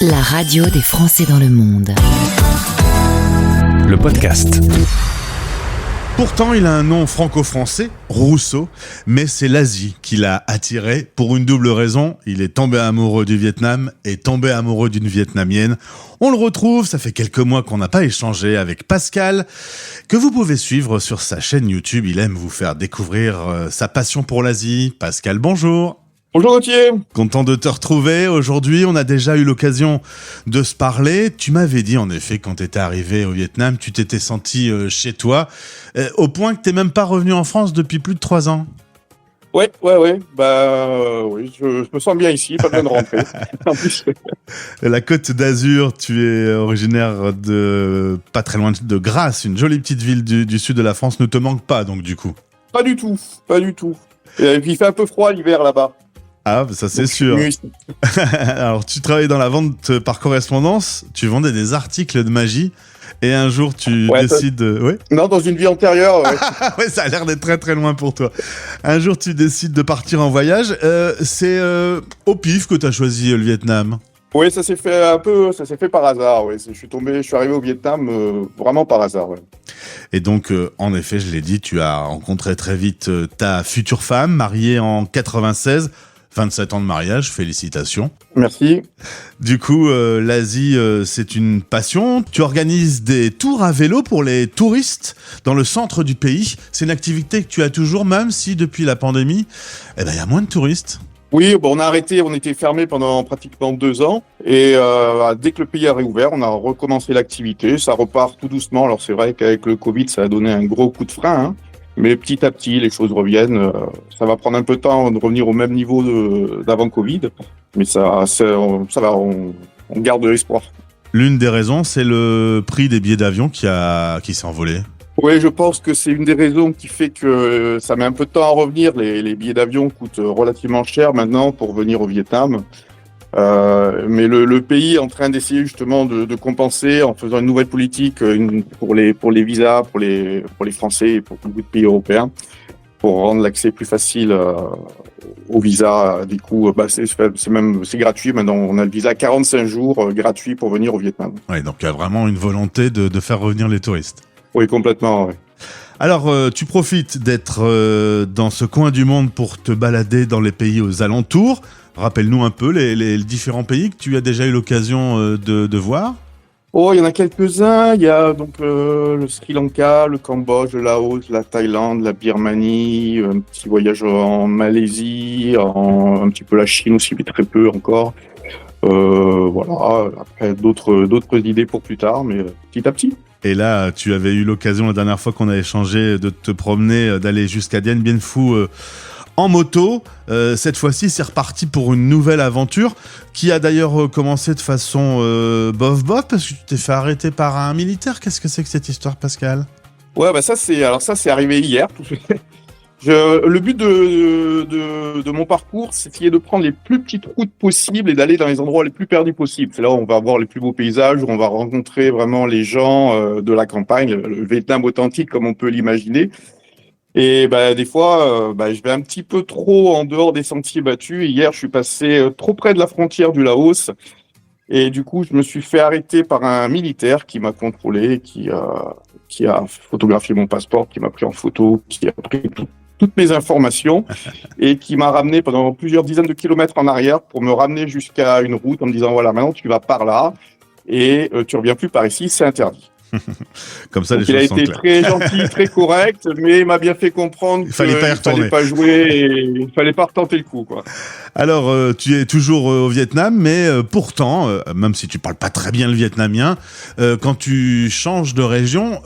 La radio des Français dans le monde. Le podcast. Pourtant, il a un nom franco-français, Rousseau, mais c'est l'Asie qui l'a attiré pour une double raison. Il est tombé amoureux du Vietnam et tombé amoureux d'une Vietnamienne. On le retrouve, ça fait quelques mois qu'on n'a pas échangé avec Pascal, que vous pouvez suivre sur sa chaîne YouTube. Il aime vous faire découvrir sa passion pour l'Asie. Pascal, bonjour. Bonjour Gauthier. Content de te retrouver. Aujourd'hui, on a déjà eu l'occasion de se parler. Tu m'avais dit, en effet, quand tu étais arrivé au Vietnam, tu t'étais senti chez toi, au point que tu n'es même pas revenu en France depuis plus de 3 ans. Ouais. Oui, je me sens bien ici, pas besoin de rentrer. En plus, La Côte d'Azur, tu es originaire de pas très loin de Grasse, une jolie petite ville du sud de la France. Ne te manque pas, donc, du coup? pas du tout. Et puis il fait un peu froid l'hiver là-bas. Ah, ça c'est Donc, sûr. je suis venu ici. Alors, tu travaillais dans la vente par correspondance, tu vendais des articles de magie, et un jour tu décides... Ouais. Non, dans une vie antérieure. Ouais. Ouais, ça a l'air d'être très très loin pour toi. Un jour tu décides de partir en voyage, c'est au pif que tu as choisi le Vietnam. Oui, ça s'est fait par hasard. Ouais. Je suis arrivé au Vietnam vraiment par hasard. Ouais. Et donc, en effet, je l'ai dit, tu as rencontré très vite ta future femme, mariée en 96, 27 ans de mariage, félicitations. Merci. Du coup, l'Asie, c'est une passion. Tu organises des tours à vélo pour les touristes dans le centre du pays. C'est une activité que tu as toujours, même si depuis la pandémie, il y a moins de touristes. Oui, on a arrêté, on était fermé pendant pratiquement 2 ans. Et dès que le pays a réouvert, on a recommencé l'activité. Ça repart tout doucement. Alors c'est vrai qu'avec le Covid, ça a donné un gros coup de frein. Hein. Mais petit à petit, les choses reviennent. Ça va prendre un peu de temps de revenir au même niveau d'avant Covid. Mais ça va, on garde de l'espoir. L'une des raisons, c'est le prix des billets d'avion qui s'est envolé. Oui, je pense que c'est une des raisons qui fait que ça met un peu de temps à revenir. Les billets d'avion coûtent relativement cher maintenant pour venir au Vietnam. Mais le pays est en train d'essayer justement de compenser en faisant une nouvelle politique pour les visas, pour les Français et pour beaucoup de pays européens, pour rendre l'accès plus facile au visa. Du coup, c'est gratuit. Maintenant, on a le visa 45 jours gratuit pour venir au Vietnam. Ouais, donc il y a vraiment une volonté de faire revenir les touristes. Oui, complètement. Oui. Alors, tu profites d'être dans ce coin du monde pour te balader dans les pays aux alentours. Rappelle-nous un peu les différents pays que tu as déjà eu l'occasion de voir. Oh, il y en a quelques-uns. Il y a donc le Sri Lanka, le Cambodge, le Laos, la Thaïlande, la Birmanie, un petit voyage en Malaisie, un petit peu la Chine aussi, mais très peu encore. Voilà. Après, d'autres idées pour plus tard, mais petit à petit. Et là, tu avais eu l'occasion la dernière fois qu'on a échangé de te promener, d'aller jusqu'à Dien Bien Phu en moto. Cette fois-ci, c'est reparti pour une nouvelle aventure qui a d'ailleurs commencé de façon bof parce que tu t'es fait arrêter par un militaire. Qu'est-ce que c'est que cette histoire, Pascal ? Ouais, ça c'est arrivé hier. Le but de mon parcours, c'est d'essayer de prendre les plus petites routes possibles et d'aller dans les endroits les plus perdus possibles. C'est là où on va voir les plus beaux paysages, où on va rencontrer vraiment les gens de la campagne, le Vietnam authentique comme on peut l'imaginer. Et des fois, je vais un petit peu trop en dehors des sentiers battus. Hier, je suis passé trop près de la frontière du Laos. Et du coup, je me suis fait arrêter par un militaire qui m'a contrôlé, qui a photographié mon passeport, qui m'a pris en photo, qui a pris toutes mes informations et qui m'a ramené pendant plusieurs dizaines de kilomètres en arrière pour me ramener jusqu'à une route en me disant voilà, maintenant tu vas par là et tu reviens plus par ici, c'est interdit. Comme ça, donc, les choses sont claires. il a été très gentil, très correct, mais il m'a bien fait comprendre qu'il fallait pas jouer et il fallait pas retenter le coup, quoi. Alors, tu es toujours au Vietnam, mais pourtant, même si tu parles pas très bien le vietnamien, quand tu changes de région,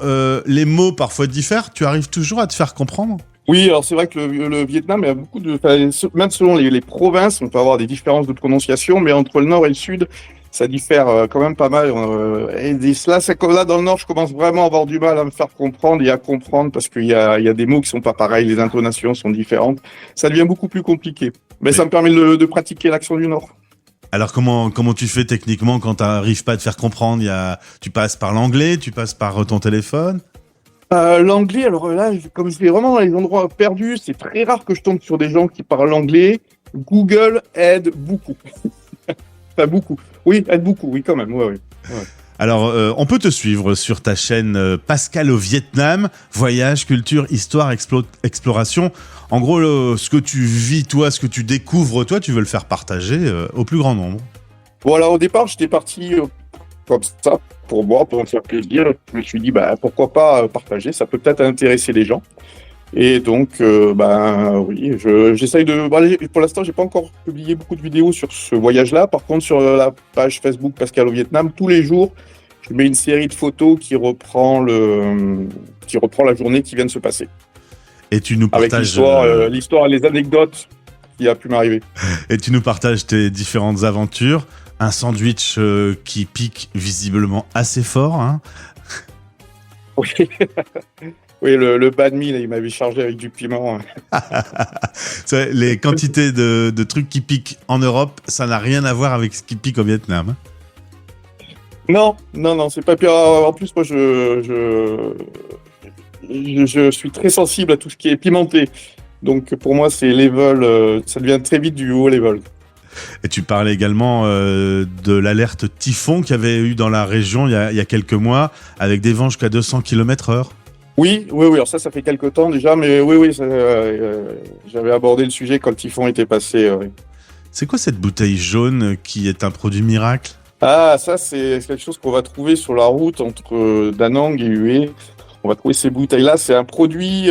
les mots parfois diffèrent. Tu arrives toujours à te faire comprendre ? Oui, alors c'est vrai que le Vietnam, il y a beaucoup même selon les provinces, on peut avoir des différences de prononciation, mais entre le nord et le sud, ça diffère quand même pas mal. Et là, dans le nord, je commence vraiment à avoir du mal à me faire comprendre et à comprendre parce qu'il y a des mots qui sont pas pareils, les intonations sont différentes. Ça devient beaucoup plus compliqué. Mais ça me permet de pratiquer l'accent du nord. Alors comment tu fais techniquement quand tu n'arrives pas à te faire comprendre ? Tu passes par l'anglais, tu passes par ton téléphone ? L'anglais, alors là, comme je vais vraiment dans les endroits perdus, c'est très rare que je tombe sur des gens qui parlent anglais. Google aide beaucoup. Pas beaucoup. Oui, aide beaucoup, oui, quand même. Ouais. Alors, on peut te suivre sur ta chaîne Pascal au Vietnam, voyage, culture, histoire, exploration. En gros, ce que tu vis, toi, ce que tu découvres, toi, tu veux le faire partager au plus grand nombre. Voilà, au départ, j'étais parti comme ça, pour moi, pour me faire plaisir. Je me suis dit, pourquoi pas partager, ça peut peut-être intéresser les gens. Et donc, oui, j'essaye de... pour l'instant, j'ai pas encore publié beaucoup de vidéos sur ce voyage-là. Par contre, sur la page Facebook Pascal au Vietnam, tous les jours, je mets une série de photos qui reprend la journée qui vient de se passer. Et tu nous Avec partages... l'histoire et les anecdotes qui a pu m'arriver. Et tu nous partages tes différentes aventures. Un sandwich qui pique visiblement assez fort, hein. Oui, oui, le banh mi, là, il m'avait chargé avec du piment. Les quantités de trucs qui piquent en Europe, ça n'a rien à voir avec ce qui pique au Vietnam. Non, c'est pas pire. En plus, moi, je suis très sensible à tout ce qui est pimenté. Donc, pour moi, c'est level, ça devient très vite du haut level. Et tu parlais également de l'alerte typhon qu'il y avait eu dans la région il y a quelques mois, avec des vents jusqu'à 200 km/h. Oui. Alors ça fait quelques temps déjà, mais oui, j'avais abordé le sujet quand le typhon était passé. Oui. C'est quoi cette bouteille jaune qui est un produit miracle ? Ah, ça, c'est quelque chose qu'on va trouver sur la route entre Da Nang et Hue. On va trouver ces bouteilles-là. C'est un produit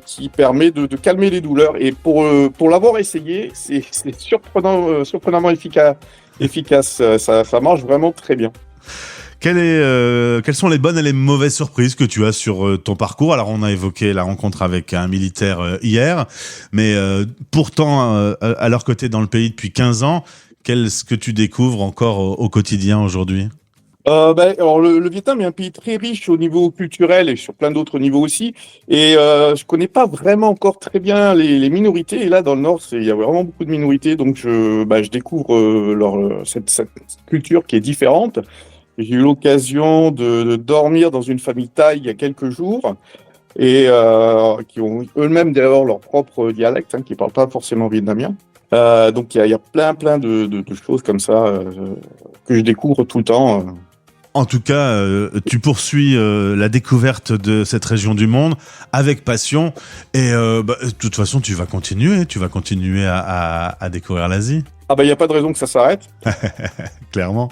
qui permet de calmer les douleurs. Et pour l'avoir essayé, c'est surprenamment efficace. Ça marche vraiment très bien. Quelles sont les bonnes et les mauvaises surprises que tu as sur ton parcours ? Alors, on a évoqué la rencontre avec un militaire hier, mais pourtant, à leur côté dans le pays depuis 15 ans, qu'est-ce que tu découvres encore au quotidien aujourd'hui ? Alors le Vietnam est un pays très riche au niveau culturel et sur plein d'autres niveaux aussi. Et je connais pas vraiment encore très bien les minorités. Et là, dans le Nord, il y a vraiment beaucoup de minorités. Donc je découvre cette culture qui est différente. J'ai eu l'occasion de dormir dans une famille thaï il y a quelques jours et qui ont eux-mêmes d'ailleurs leur propre dialecte, qui parlent pas forcément vietnamien. Donc il y a plein de choses comme ça que je découvre tout le temps. En tout cas, tu poursuis la découverte de cette région du monde avec passion et de toute façon, tu vas continuer à découvrir l'Asie. Ah il n'y a pas de raison que ça s'arrête. Clairement.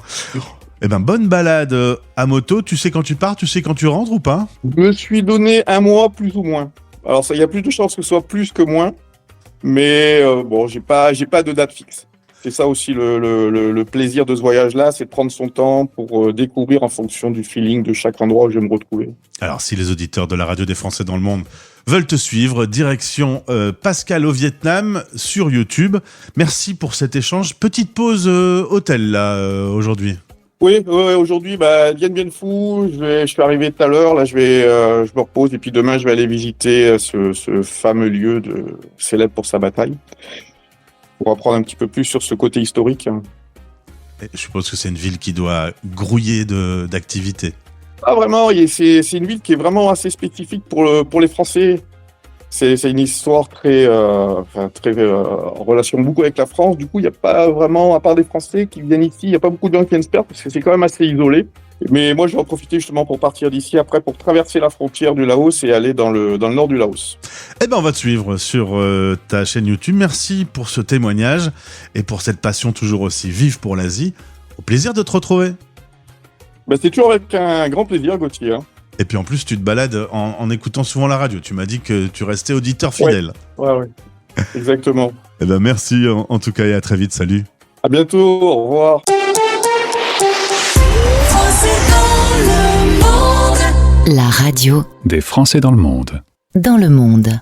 Eh ben, bonne balade à moto. Tu sais quand tu pars, tu sais quand tu rentres ou pas ? Je me suis donné un mois plus ou moins. Alors il y a plus de chances que ce soit plus que moins, mais j'ai pas de date fixe. C'est ça aussi le plaisir de ce voyage-là, c'est de prendre son temps pour découvrir en fonction du feeling de chaque endroit où je vais me retrouver. Alors, si les auditeurs de la radio des Français dans le monde veulent te suivre, direction Pascal au Vietnam sur YouTube. Merci pour cet échange. Petite pause hôtel là aujourd'hui. Oui, aujourd'hui, Dien Phu, je suis arrivé tout à l'heure, là je me repose et puis demain je vais aller visiter ce fameux lieu célèbre pour sa bataille. Pour apprendre un petit peu plus sur ce côté historique. Et je suppose que c'est une ville qui doit grouiller d'activités. Ah vraiment, c'est une ville qui est vraiment assez spécifique pour les Français. C'est une histoire très en relation beaucoup avec la France. Du coup, il n'y a pas vraiment, à part des Français qui viennent ici, il n'y a pas beaucoup de gens qui viennent se perdre parce que c'est quand même assez isolé. Mais moi, je vais en profiter justement pour partir d'ici après pour traverser la frontière du Laos et aller dans le nord du Laos. Eh ben, on va te suivre sur ta chaîne YouTube. Merci pour ce témoignage et pour cette passion toujours aussi vive pour l'Asie. Au plaisir de te retrouver. C'est toujours avec un grand plaisir, Gauthier. Et puis en plus, tu te balades en écoutant souvent la radio. Tu m'as dit que tu restais auditeur fidèle. Ouais. Exactement. Eh ben, merci en tout cas et à très vite. Salut. À bientôt. Au revoir. La radio des Français dans le monde. dans le monde.